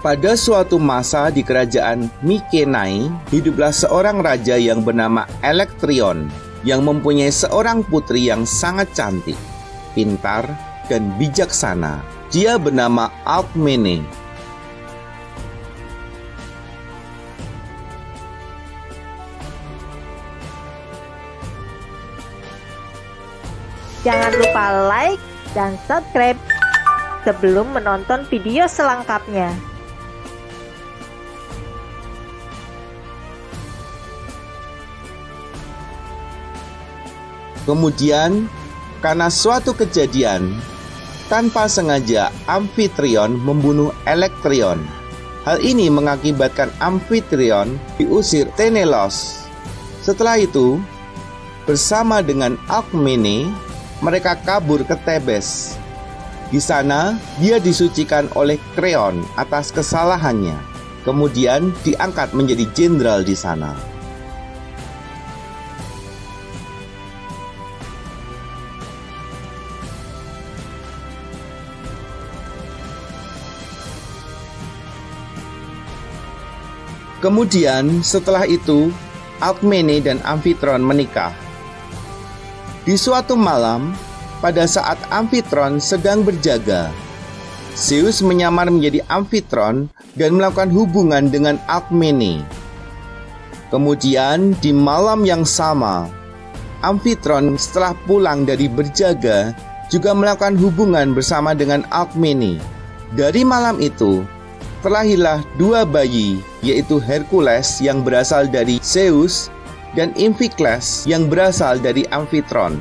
Pada suatu masa di kerajaan Mykenae, hiduplah seorang raja yang bernama Elektrion, yang mempunyai seorang putri yang sangat cantik, pintar, dan bijaksana. Dia bernama Alkmene. Jangan lupa like dan subscribe sebelum menonton video selengkapnya. Kemudian, karena suatu kejadian, tanpa sengaja Amfitrion membunuh Elektrion. Hal ini mengakibatkan Amfitrion diusir Tenelos. Setelah itu, bersama dengan Alkmene, mereka kabur ke Tebes. Di sana, dia disucikan oleh Kreon atas kesalahannya. Kemudian diangkat menjadi jenderal di sana. Kemudian setelah itu, Alkmene dan Amfitrion menikah. Di suatu malam, pada saat Amfitrion sedang berjaga, Zeus menyamar menjadi Amfitrion dan melakukan hubungan dengan Alkmene. Kemudian di malam yang sama, Amfitrion setelah pulang dari berjaga juga melakukan hubungan bersama dengan Alkmene. Dari malam itu, terlahirlah dua bayi, yaitu Hercules yang berasal dari Zeus dan Iphikles yang berasal dari Amfitrion.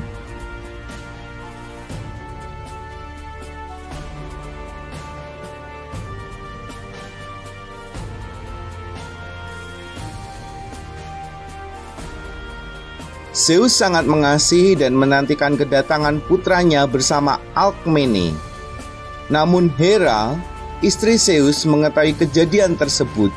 Zeus sangat mengasihi dan menantikan kedatangan putranya bersama Alkmene. Namun Hera, istri Zeus, mengetahui kejadian tersebut,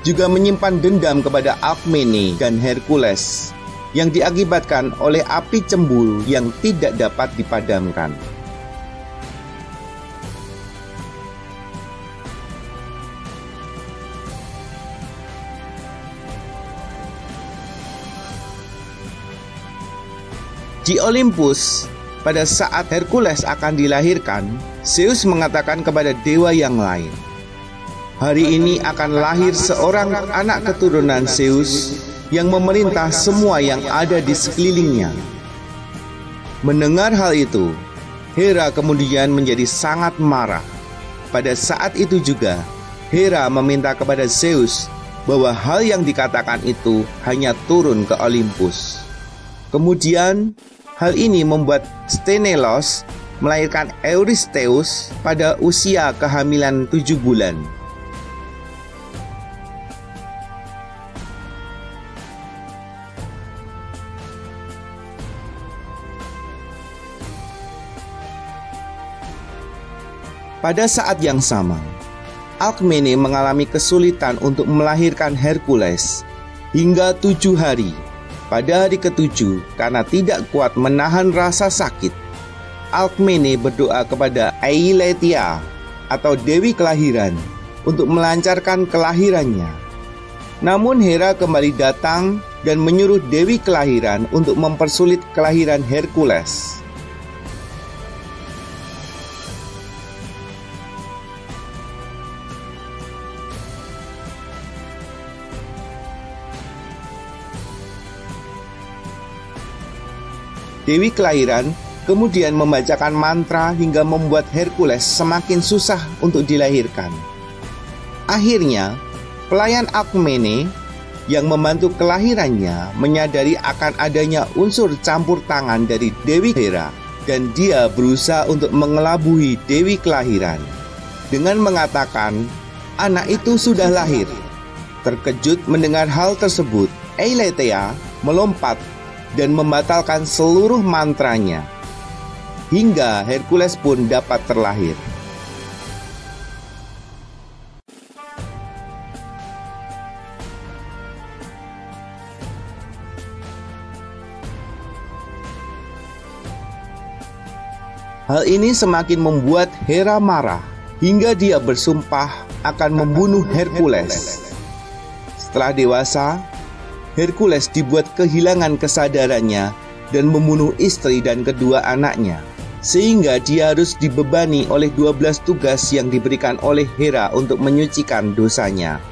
juga menyimpan dendam kepada Alkmene dan Hercules yang diakibatkan oleh api cemburu yang tidak dapat dipadamkan. Di Olympus, pada saat Hercules akan dilahirkan, Zeus mengatakan kepada dewa yang lain, "Hari ini akan lahir seorang anak keturunan Zeus yang memerintah semua yang ada di sekelilingnya." Mendengar hal itu, Hera kemudian menjadi sangat marah. Pada saat itu juga, Hera meminta kepada Zeus bahwa hal yang dikatakan itu hanya turun ke Olympus. Kemudian, hal ini membuat Sthenelus melahirkan Eurystheus pada usia kehamilan 7 bulan. Pada saat yang sama, Alkmene mengalami kesulitan untuk melahirkan Hercules hingga 7 hari. Pada hari ke-7, karena tidak kuat menahan rasa sakit, Alkmene berdoa kepada Eileithyia atau Dewi Kelahiran untuk melancarkan kelahirannya. Namun Hera kembali datang dan menyuruh Dewi Kelahiran untuk mempersulit kelahiran Hercules. Dewi Kelahiran kemudian membacakan mantra hingga membuat Hercules semakin susah untuk dilahirkan. Akhirnya, pelayan Alkmene yang membantu kelahirannya menyadari akan adanya unsur campur tangan dari Dewi Hera, dan dia berusaha untuk mengelabui Dewi Kelahiran dengan mengatakan anak itu sudah lahir. Terkejut mendengar hal tersebut, Eileithyia melompat dan membatalkan seluruh mantranya, hingga Hercules pun dapat terlahir. Hal ini semakin membuat Hera marah, hingga dia bersumpah akan membunuh Hercules. Setelah dewasa, Hercules dibuat kehilangan kesadarannya dan membunuh istri dan kedua anaknya, sehingga dia harus dibebani oleh 12 tugas yang diberikan oleh Hera untuk menyucikan dosanya.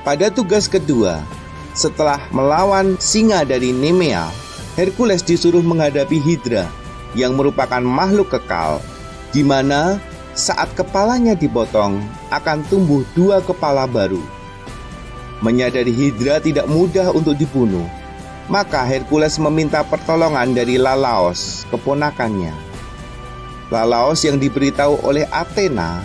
Pada tugas kedua, setelah melawan singa dari Nemea, Hercules disuruh menghadapi Hydra yang merupakan makhluk kekal, di mana saat kepalanya dipotong akan tumbuh 2 kepala baru. Menyadari Hydra tidak mudah untuk dibunuh, maka Hercules meminta pertolongan dari Lalaos, keponakannya. Lalaos yang diberitahu oleh Athena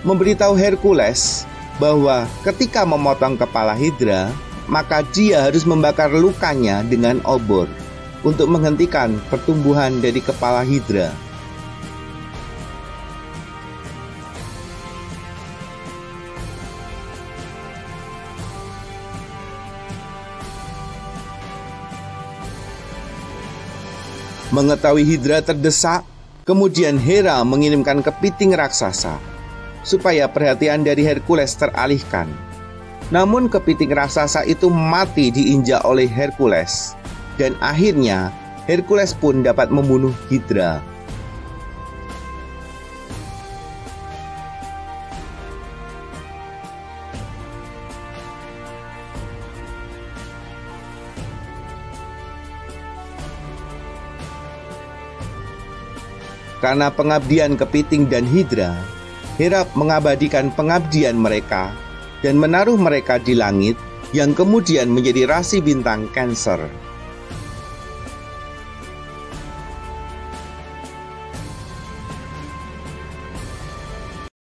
memberitahu Hercules bahwa ketika memotong kepala Hydra, maka dia harus membakar lukanya dengan obor untuk menghentikan pertumbuhan dari kepala Hydra. Mengetahui Hydra terdesak, kemudian Hera mengirimkan kepiting raksasa supaya perhatian dari Hercules teralihkan. Namun kepiting raksasa itu mati diinjak oleh Hercules, dan akhirnya Hercules pun dapat membunuh Hydra. Karena pengabdian kepiting dan Hydra, Hera mengabadikan pengabdian mereka dan menaruh mereka di langit yang kemudian menjadi rasi bintang Cancer.